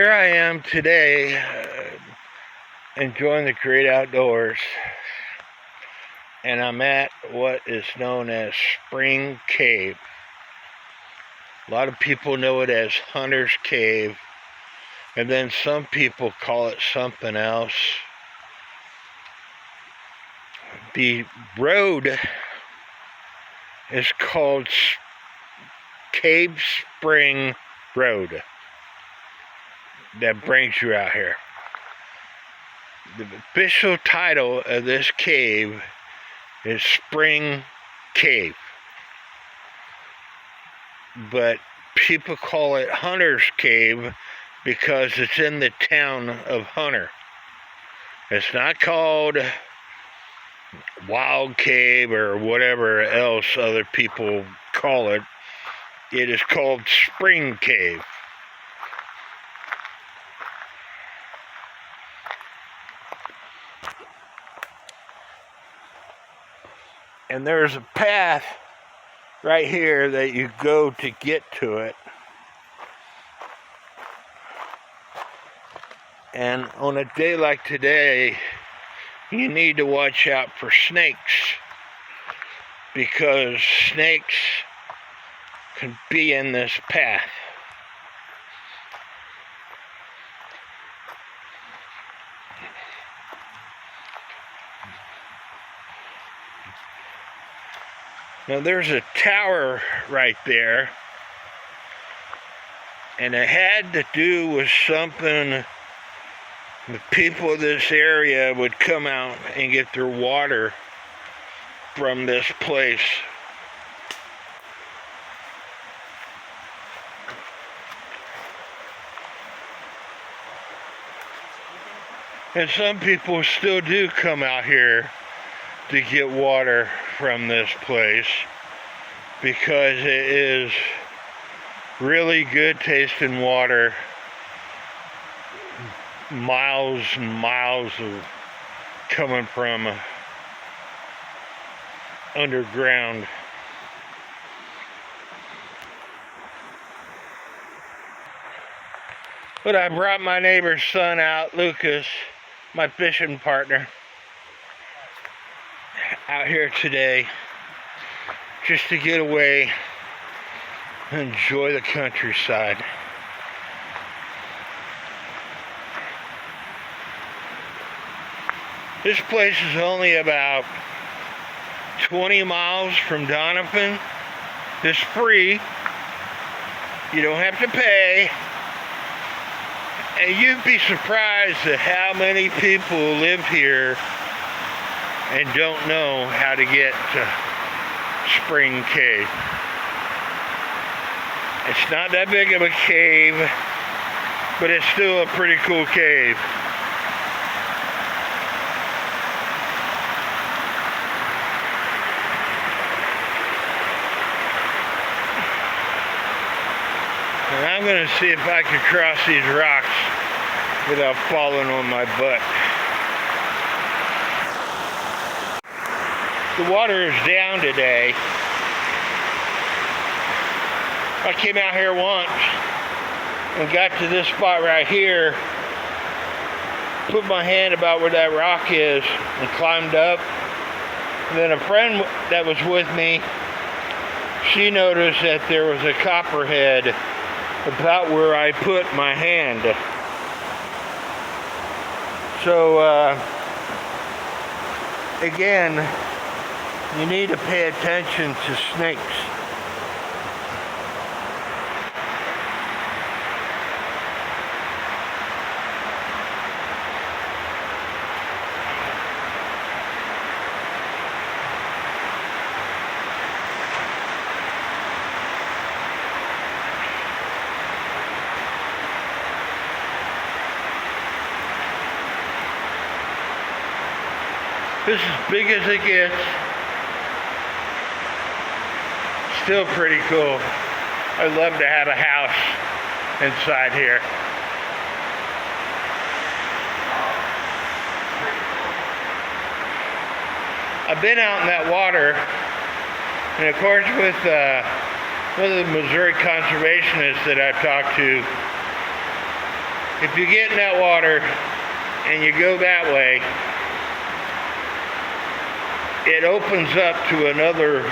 Here I am today, enjoying the great outdoors, and I'm at what is known as Spring Cave. A lot of people know it as Hunter's Cave, and then some people call it something else. The road is called Cave Spring Road that brings you out here. The official title of this cave is Spring Cave, but people call it Hunter's Cave because it's in the town of Hunter. It's not called Wild Cave or whatever else other people call it. It is called Spring Cave. And there's a path right here that you go to get to it. And on a day like today, you need to watch out for snakes, because snakes can be in this path. Now there's a tower right there, and it had to do with something. The people of this area would come out and get their water from this place. And some people still do come out here to get water from this place because it is really good tasting water. Miles and miles of coming from underground. But I brought my neighbor's son out, Lucas, my fishing partner, out here today just to get away and enjoy the countryside. This place is only about 20 miles from Doniphan. It's free. You don't have to pay. And you'd be surprised at how many people live here and don't know how to get to Spring Cave. It's not that big of a cave, but it's still a pretty cool cave. And I'm going to see if I can cross these rocks without falling on my butt. The water is down today. I came out here once and got to this spot right here, put my hand about where that rock is and climbed up. And then a friend that was with me, she noticed that there was a copperhead about where I put my hand. So again, you need to pay attention to snakes. This is as big as it gets. Still pretty cool. I'd love to have a house inside here. I've been out in that water, and of course with one of the Missouri conservationists that I've talked to, if you get in that water and you go that way, it opens up to another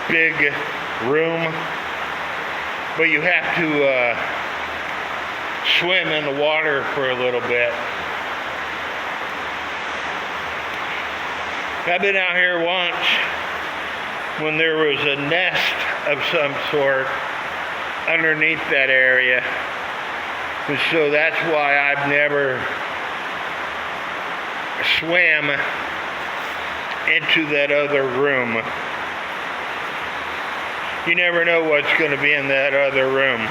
big room, but you have to swim in the water for a little bit. I've been out here once when there was a nest of some sort underneath that area, and so that's why I've never swam into that other room. You never know what's going to be in that other room.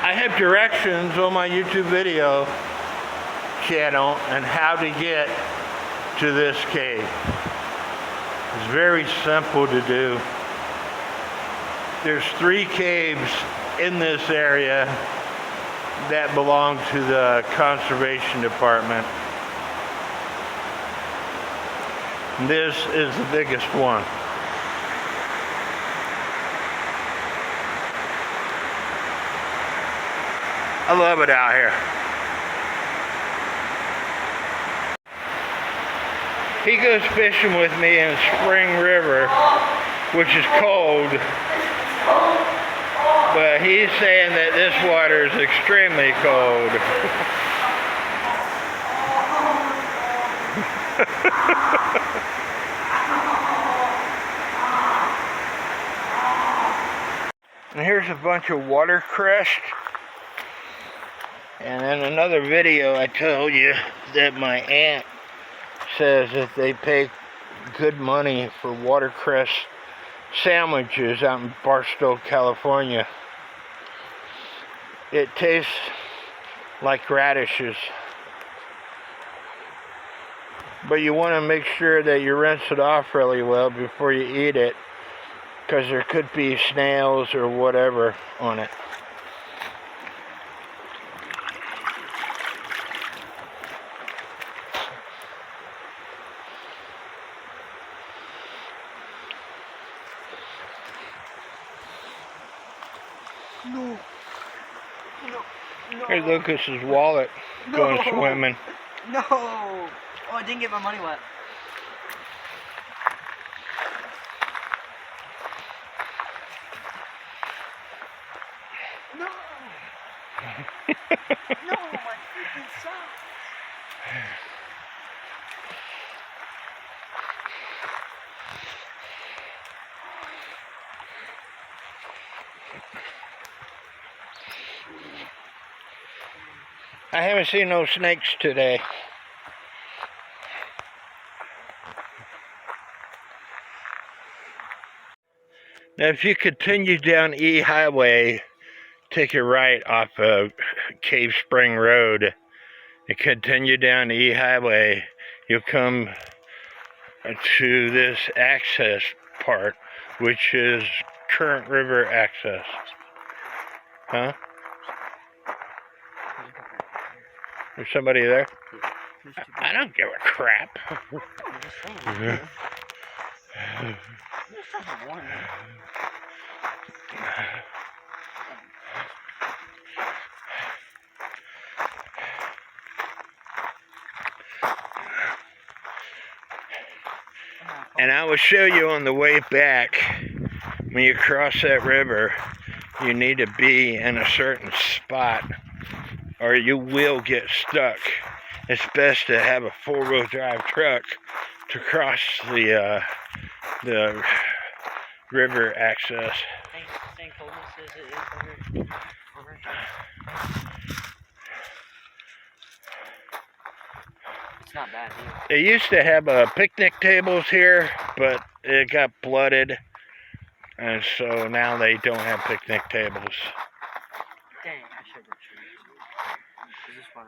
I have directions on my YouTube video channel on how to get to this cave. It's very simple to do. There's 3 caves in this area that belong to the conservation department. This is the biggest one. I love it out here. He goes fishing with me in Spring River, which is cold, but he's saying that this water is extremely cold. And here's a bunch of watercress. And in another video I told you that my aunt says that they pay good money for watercress sandwiches out in Barstow, California. It tastes like radishes. But you want to make sure that you rinse it off really well before you eat it, because there could be snails or whatever on it. No. Here's Lucas's wallet going swimming. No. Oh, I didn't get my money wet. No. No, my freaking socks. I haven't seen no snakes today. Now if you continue down E Highway, take a right off of Cave Spring Road and continue down E Highway, you'll come to this access part, which is Current River access. Huh? There's somebody there? I don't give a crap. And I will show you on the way back, when you cross that river, you need to be in a certain spot or you will get stuck. It's best to have a 4-wheel drive truck to cross the river access. Same coldness as it is over. It's not bad either. They used to have picnic tables here, but it got flooded, and so now they don't have picnic tables. Dang, I should have chosen.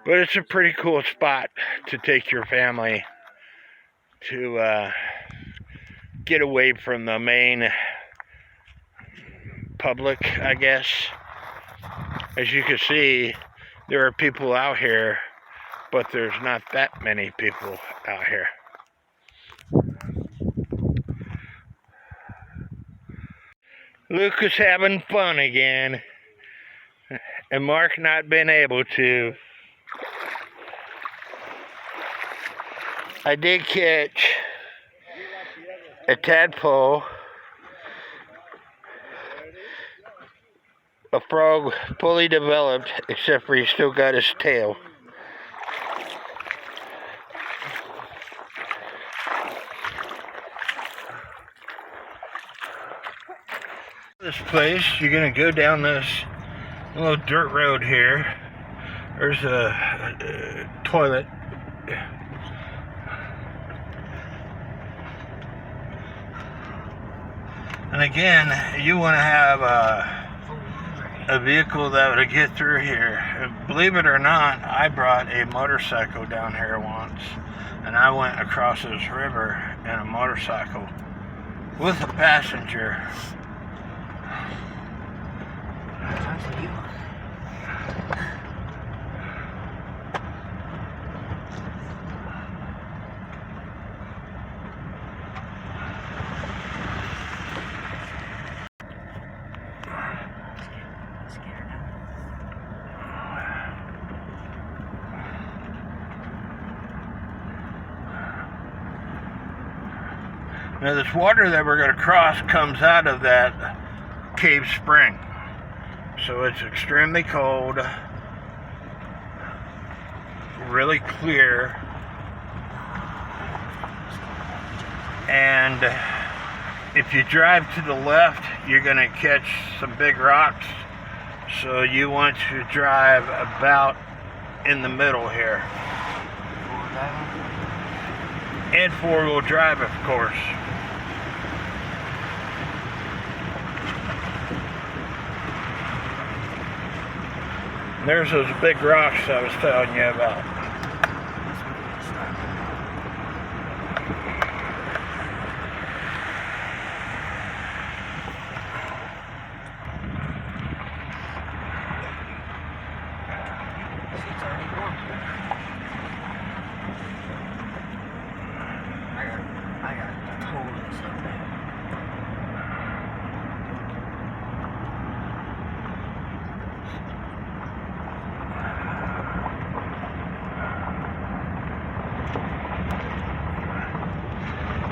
But it's a pretty cool spot to take your family to get away from the main public, I guess. As you can see, there are people out here, but there's not that many people out here. Luke is having fun again, and Mark not been able to. I did catch a tadpole, a frog fully developed, except for he still got his tail. This place, you're gonna go down this little dirt road here. There's a toilet. And again, you want to have a vehicle that would get through here. And believe it or not, I brought a motorcycle down here once, and I went across this river in a motorcycle with a passenger. Now this water that we're going to cross comes out of that cave spring. So it's extremely cold, really clear, and if you drive to the left, you're going to catch some big rocks. So you want to drive about in the middle here. And four-wheel drive, of course. There's those big rocks I was telling you about.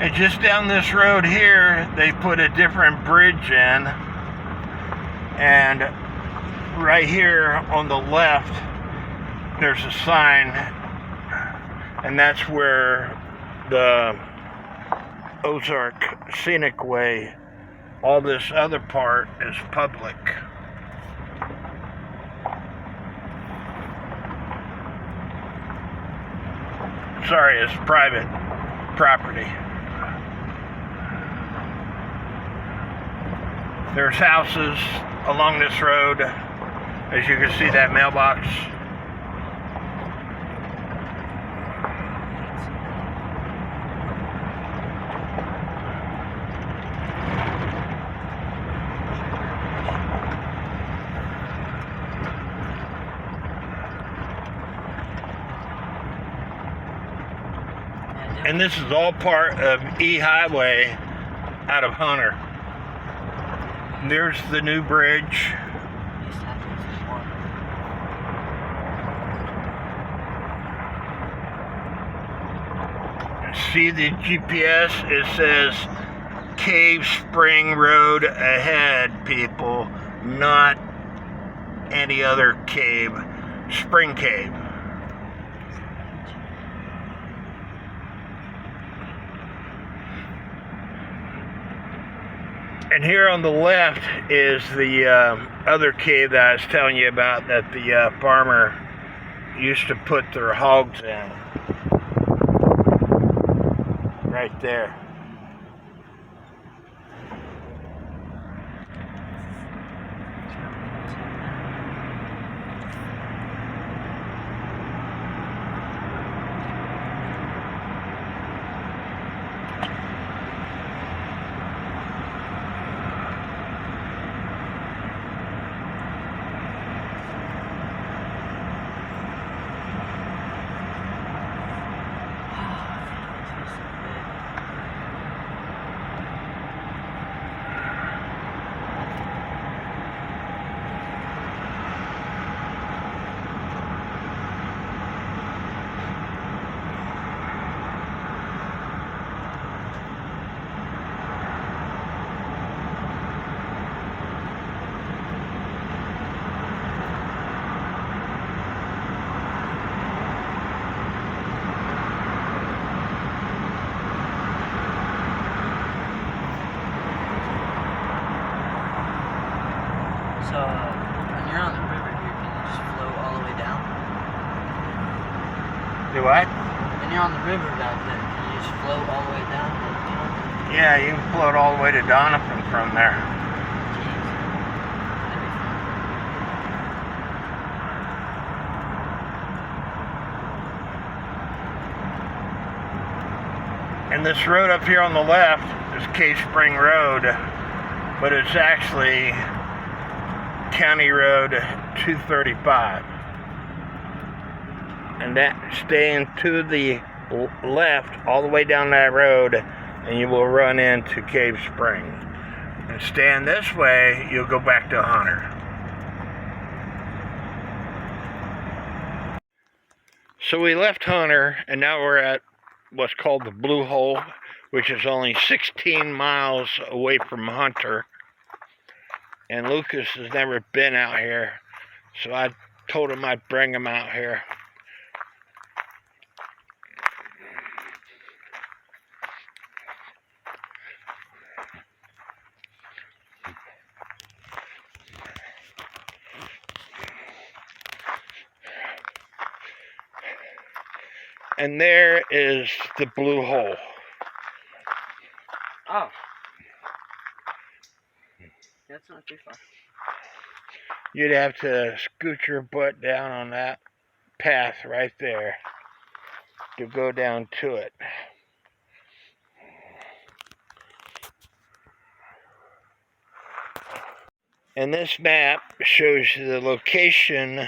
And just down this road here, they put a different bridge in. And right here on the left, there's a sign. And that's where the Ozark Scenic Way, all this other part is public. Sorry, it's private property. There's houses along this road. As you can see, that mailbox. And this is all part of E Highway out of Hunter. There's the new bridge. See the GPS? It says Cave Spring Road ahead, people, not any other cave. Spring Cave. And here on the left is the other cave that I was telling you about that the farmer used to put their hogs in. Right there. So, when you're on the river here, can you just float all the way down? Do what? When you're on the river back there, can you just float all the way down? Yeah, you can float all the way to Doniphan from there. Jeez. That'd be fun. And this road up here on the left is Cave Spring Road, but it's actually County Road 235. And that, staying to the left all the way down that road, and you will run into Cave Spring. And staying this way, you'll go back to Hunter. So we left Hunter, and now we're at what's called the Blue Hole, which is only 16 miles away from Hunter. And Lucas has never been out here, so I told him I'd bring him out here. And there is the Blue Hole. Oh. That's not too far. You'd have to scoot your butt down on that path right there to go down to it. And this map shows you the location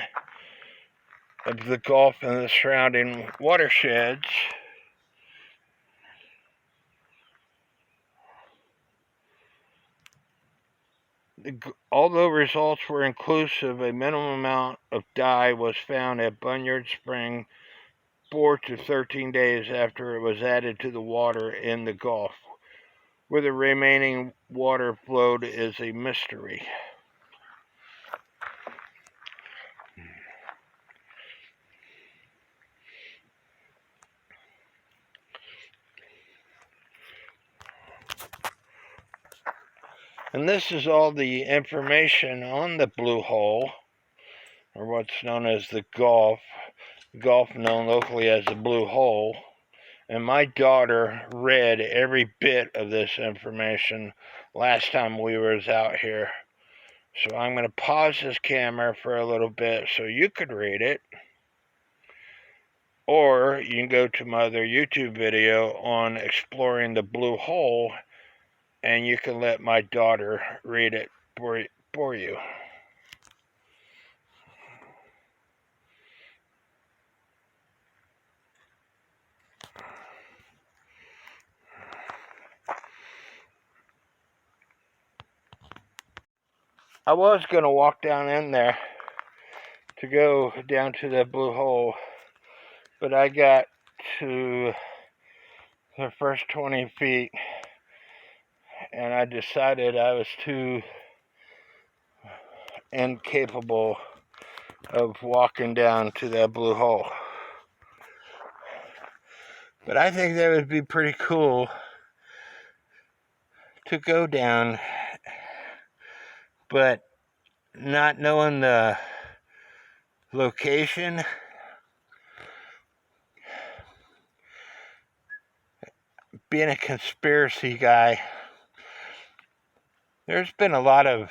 of the Gulf and the surrounding watersheds. Although results were inclusive, a minimum amount of dye was found at Bunyard Spring 4 to 13 days after it was added to the water in the Gulf. Where the remaining water flowed is a mystery. And this is all the information on the Blue Hole, or what's known as the Gulf known locally as the Blue Hole. And my daughter read every bit of this information last time we was out here. So I'm going to pause this camera for a little bit so you could read it. Or you can go to my other YouTube video on exploring the Blue Hole, and you can let my daughter read it for you. I was going to walk down in there to go down to the Blue Hole, but I got to the first 20 feet and I decided I was too incapable of walking down to that Blue Hole. But I think that would be pretty cool to go down, but not knowing the location, being a conspiracy guy, there's been a lot of,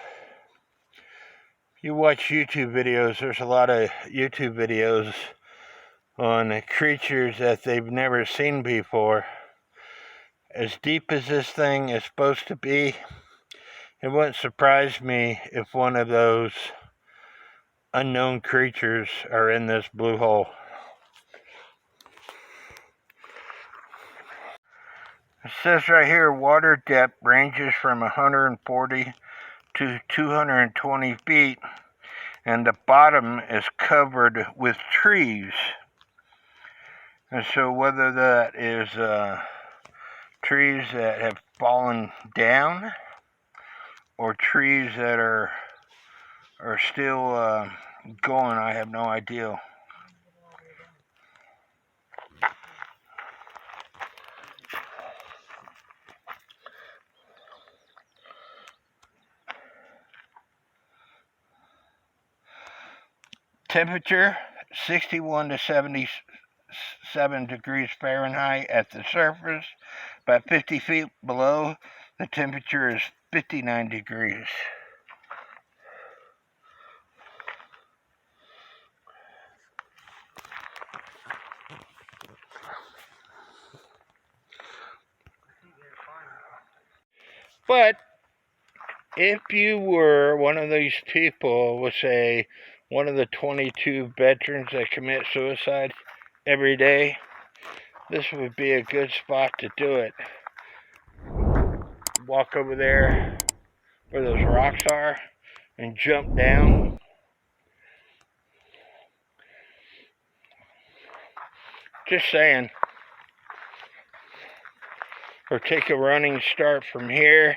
you watch YouTube videos, there's a lot of YouTube videos on creatures that they've never seen before. As deep as this thing is supposed to be, it wouldn't surprise me if one of those unknown creatures are in this Blue Hole. It says right here, water depth ranges from 140 to 220 feet, and the bottom is covered with trees. And so whether that is trees that have fallen down or trees that are still going, I have no idea. Temperature 61 to 77 degrees Fahrenheit at the surface. About 50 feet below, the temperature is 59 degrees. But if you were one of these people, let's say one of the 22 veterans that commit suicide every day, this would be a good spot to do it. Walk over there where those rocks are and jump down. Just saying. Or take a running start from here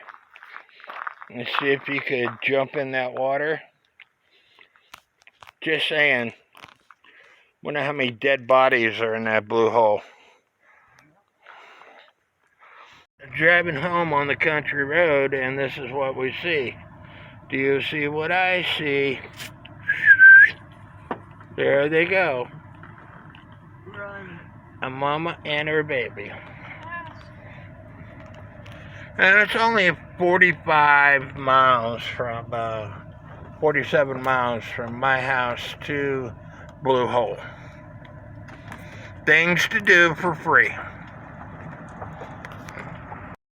and see if you could jump in that water. Just saying. Wonder how many dead bodies are in that blue hole. Driving home on the country road, and this is what we see. Do you see what I see? There they go. Run. A mama and her baby. And it's only 47 miles from my house to Blue Hole. Things to do for free.